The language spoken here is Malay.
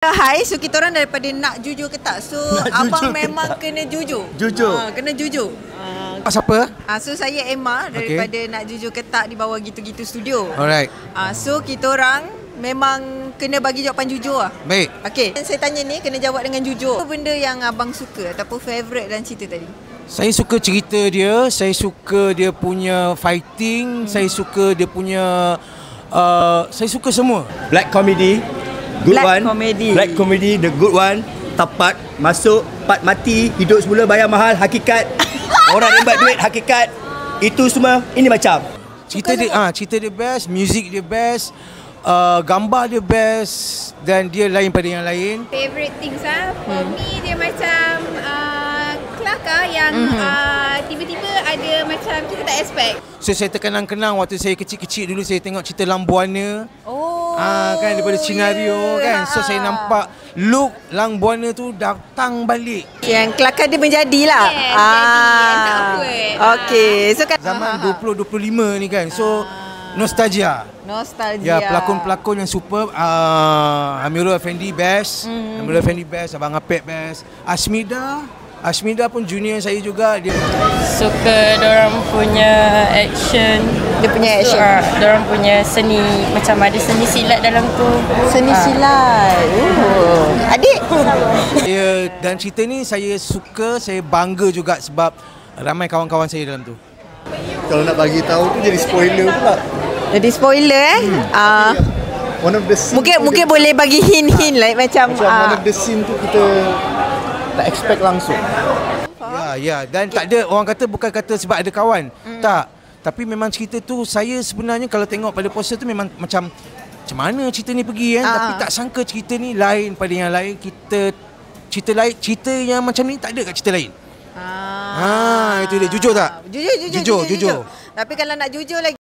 Hai, so kita orang daripada Nak Jujur ke Tak. So abang memang kena jujur. Kena jujur. Siapa? So saya Emma daripada Nak Jujur ke Tak di bawah Gitu-Gitu Studio. Alright. So kita orang memang kena bagi jawapan jujur lah. Baik. Okey, saya tanya ni kena jawab dengan jujur. Apa benda yang abang suka ataupun favourite dalam cerita tadi? Saya suka cerita dia, saya suka dia punya fighting, saya suka dia punya saya suka semua. Black comedy, good Black one. comedy. Black comedy, the good one. Tepat, masuk, part mati, hidup semula bayar mahal, hakikat. Orang rembat duit, hakikat. Itu semua, ini macam. Cerita dia best, music dia best, gambar dia best dan dia lain pada yang lain. Favorite things for me dia macam kelakar yang tiba-tiba ada macam kita tak expect. So saya terkenang-kenang waktu saya kecil-kecil dulu saya tengok cerita Lang Buana. Kan daripada senario kan. So saya nampak look Lang Buana tu datang balik. Yang kelakar dia menjadilah. Yes, jadi tak awkward. Okey, so kan Zaman 20-25 ni kan. So nostalgia. Nostalgia. Ya, pelakon-pelakon yang superb. Amirul Effendi best. Amirul Effendi best, Abang Apek best. Asmida pun junior saya juga. Dia suka dorang punya action. Dia punya action. Dorang punya seni, macam ada seni silat dalam tu. Seni silat. Adik. saya, dan cerita ni saya suka, saya bangga juga sebab ramai kawan-kawan saya dalam tu. Kalau nak bagi tahu tu jadi spoiler pula. Jadi spoiler One of the scene mungkin boleh bagi hint-hint lah macam one of the scene tu kita tak expect langsung. Ya, dan tak ada orang kata bukan kata sebab ada kawan. Tak. Tapi memang cerita tu saya sebenarnya kalau tengok pada poster tu memang macam mana cerita ni pergi kan. Tapi tak sangka cerita ni lain pada yang lain. Cerita yang macam ni tak ada kat cerita lain. Itu dia. Jujur tak? Jujur. Tapi kalau nak jujur lagi